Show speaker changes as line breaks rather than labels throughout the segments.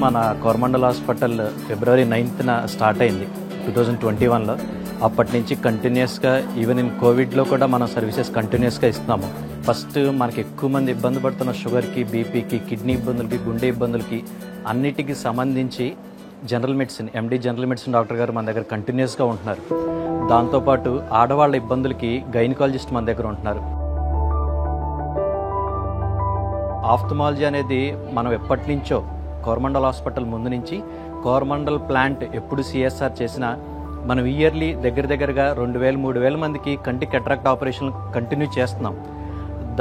మన కోరమండల్ హాస్పిటల్ ఫిబ్రవరి 9th start అయింది 2021లో. అప్పటి నుంచి కంటిన్యూస్గా ఈవెన్ ఇన్ కోవిడ్లో కూడా మనం సర్వీసెస్ కంటిన్యూస్గా ఇస్తున్నాము. ఫస్ట్ మనకి ఎక్కువ మంది ఇబ్బంది పడుతున్న షుగర్కి, బీపీకి, కిడ్నీ ఇబ్బందులకి, గుండె ఇబ్బందులకి అన్నిటికీ సంబంధించి జనరల్ మెడిసిన్, ఎండి జనరల్ మెడిసిన్ డాక్టర్ గారు మన దగ్గర కంటిన్యూస్గా ఉంటున్నారు. దాంతోపాటు ఆడవాళ్ళ ఇబ్బందులకి గైనకాలజిస్ట్ మన దగ్గర ఉంటున్నారు. ఆఫ్థమాలజీ అనేది మనం ఎప్పటి నుంచో కోరమండల్ హాస్పిటల్ ముందు నుంచి కోరమండల్ ప్లాంట్ ఎప్పుడు సిఎస్ఆర్ చేసినా మనం ఇయర్లీ దగ్గరగా 2000-3000 మందికి కంటి కెటరాక్ట్ ఆపరేషన్ కంటిన్యూ చేస్తున్నాం.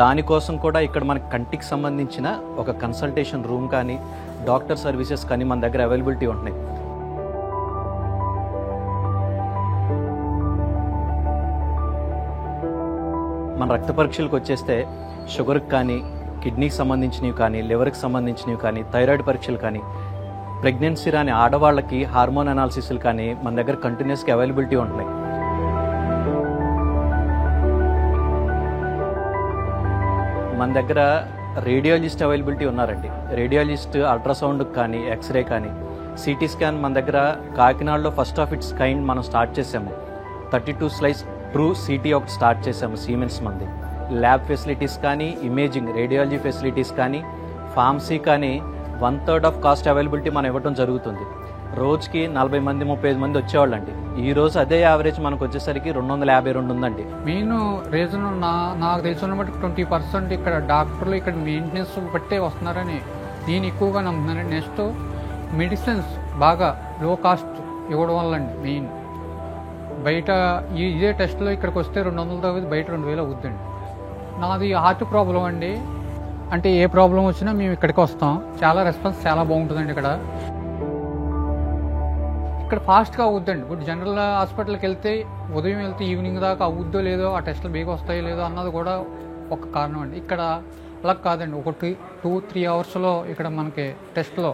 దానికోసం కూడా ఇక్కడ మనకి కంటికి సంబంధించిన ఒక కన్సల్టేషన్ రూమ్ కానీ, డాక్టర్ సర్వీసెస్ కానీ మన దగ్గర అవైలబిలిటీ ఉంటున్నాయి. మన రక్త పరీక్షలకు వచ్చేస్తే షుగర్కి కానీ, కిడ్నీకి సంబంధించినవి కానీ, లివర్కి సంబంధించినవి కానీ, థైరాయిడ్ పరీక్షలు కానీ, ప్రెగ్నెన్సీ రాని ఆడవాళ్ళకి హార్మోన్ అనాలిసిస్లు కానీ మన దగ్గర కంటిన్యూస్గా అవైలబిలిటీ ఉంటున్నాయి. మన దగ్గర రేడియాలజిస్ట్ అవైలబిలిటీ ఉన్నారండి. రేడియాలజిస్ట్ అల్ట్రాసౌండ్కి కానీ, ఎక్స్రే కానీ, సిటీ స్కాన్ మన దగ్గర కాకినాడలో ఫస్ట్ ఆఫ్ ఇట్స్ కైండ్ మనం స్టార్ట్ చేసాము. 32 స్లైస్ ట్రూ సిటీ ఒకటి స్టార్ట్ చేసాము సిమెన్స్ మంది. ల్యాబ్ ఫెసిలిటీస్ కానీ, ఇమేజింగ్ రేడియాలజీ ఫెసిలిటీస్ కానీ, ఫార్మసీ కానీ 1/3 ఆఫ్ కాస్ట్ అవైలబిలిటీ మనం ఇవ్వడం జరుగుతుంది. రోజుకి 40 మంది 35 మంది వచ్చేవాళ్ళండి. ఈ రోజు అదే యావరేజ్ మనకు వచ్చేసరికి 252 ఉందండి.
మెయిన్ రీజన్ నాకు తెలిసిన బట్టి 20% ఇక్కడ డాక్టర్లు ఇక్కడ మెయింటెనెన్స్ బట్టే వస్తున్నారని నేను ఎక్కువగా నమ్ముతున్నాను. నెక్స్ట్ మెడిసిన్స్ బాగా లో కాస్ట్ ఇవ్వడం వల్ల అండి. మెయిన్ బయట ఇదే టెస్ట్లో ఇక్కడికి వస్తే 200తో బయట 2000 అవుద్దండి. నాది హార్ట్ ప్రాబ్లం అండి. అంటే ఏ ప్రాబ్లం వచ్చినా మేము ఇక్కడికి వస్తాం. చాలా రెస్పాన్స్ చాలా బాగుంటుందండి. ఇక్కడ ఫాస్ట్గా అవుద్దండి. ఇప్పుడు జనరల్ హాస్పిటల్కి వెళ్తే ఉదయం వెళ్తే ఈవినింగ్ దాకా అవుద్దో లేదో, ఆ టెస్టులు బేగా వస్తాయో లేదో అన్నది కూడా ఒక కారణం అండి. ఇక్కడ అలా కాదండి, ఒక 2-3 అవర్స్లో ఇక్కడ మనకి టెస్ట్లో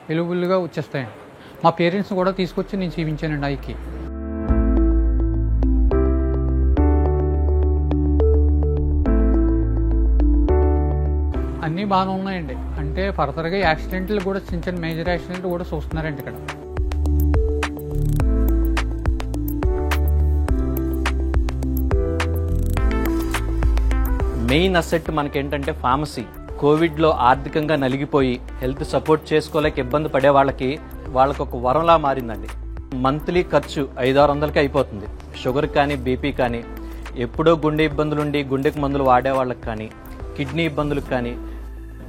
అవైలబుల్గా వచ్చేస్తాయండి. మా పేరెంట్స్ కూడా తీసుకొచ్చి నేను చూపించానండి ఐకి. అన్నీ బాగానే ఉన్నాయండి. అంటే ఫర్దర్గా యాక్సిడెంట్లు కూడా చిన్న మేజర్ యాక్సిడెంట్లు కూడా చూస్తున్నారండి ఇక్కడ.
మెయిన్ అసెట్ మనకేంటంటే ఫార్మసీ. కోవిడ్లో ఆర్థికంగా నలిగిపోయి హెల్త్ సపోర్ట్ చేసుకోలేక ఇబ్బంది పడే వాళ్ళకి ఒక వరంలా మారిందండి. మంత్లీ ఖర్చు 500-600కి అయిపోతుంది. షుగర్ కానీ, బీపీ కానీ, ఎప్పుడో గుండె ఇబ్బందులుండి గుండెకి మందులు వాడే వాళ్ళకి కానీ, కిడ్నీ ఇబ్బందులకు కానీ,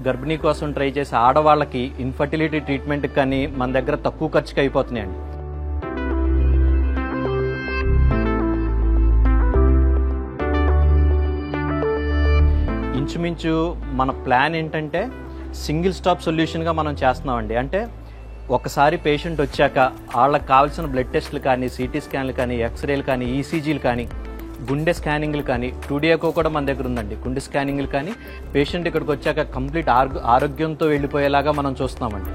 గర్భిణీ కోసం ట్రై చేసే ఆడవాళ్ళకి ఇన్ఫర్టిలిటీ ట్రీట్మెంట్కి కానీ మన దగ్గర తక్కువ ఖర్చుకి అయిపోతున్నాయండి. ఇంచుమించు మన ప్లాన్ ఏంటంటే సింగిల్ స్టాప్ సొల్యూషన్గా మనం చేస్తున్నామండి. అంటే ఒకసారి పేషెంట్ వచ్చాక వాళ్ళకి కావాల్సిన బ్లడ్ టెస్టులు కానీ, సిటీ స్కాన్లు కానీ, ఎక్స్రేలు కానీ, ఈసీజీలు కానీ, గుండె స్కానింగ్లు కానీ, 2D ఎకో కూడా మన దగ్గర ఉందండి. గుండె స్కానింగ్లు కానీ పేషెంట్ ఇక్కడికి వచ్చాక కంప్లీట్ ఆరోగ్యంతో వెళ్ళిపోయేలాగా మనం చూస్తున్నామండి.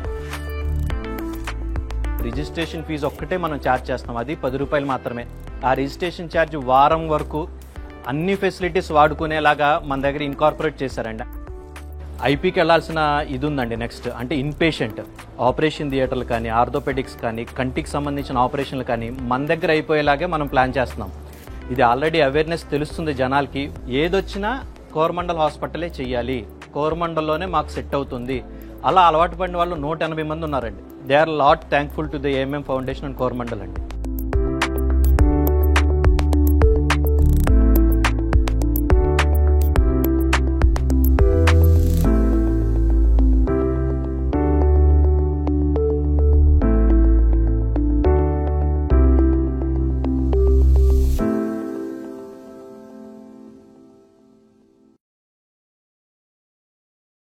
రిజిస్ట్రేషన్ ఫీజు ఒక్కటే మనం ఛార్జ్ చేస్తున్నాం. అది 10 రూపాయలు మాత్రమే. ఆ రిజిస్ట్రేషన్ ఛార్జ్ వారం వరకు అన్ని ఫెసిలిటీస్ వాడుకునేలాగా మన దగ్గర ఇన్కార్పొరేట్ చేశారండి. ఐపీకి వెళ్లాల్సిన ఇది ఉందండి. నెక్స్ట్ అంటే ఇన్ పేషెంట్ ఆపరేషన్ థియేటర్లు కానీ, ఆర్థోపెడిక్స్ కానీ, కంటికి సంబంధించిన ఆపరేషన్లు కానీ మన దగ్గర అయిపోయేలాగే మనం ప్లాన్ చేస్తున్నాం. ఇది ఆల్రెడీ అవేర్నెస్ తెలుస్తుంది జనాలకి. ఏదొచ్చినా కోరమండల్ హాస్పిటలే చెయ్యాలి, కోరమండల్లోనే మాకు సెట్ అవుతుంది, అలా అలవాటు పడిన వాళ్ళు 180 మంది ఉన్నారండి. They are lot thankful to the AMM foundation and Coromandel అండి.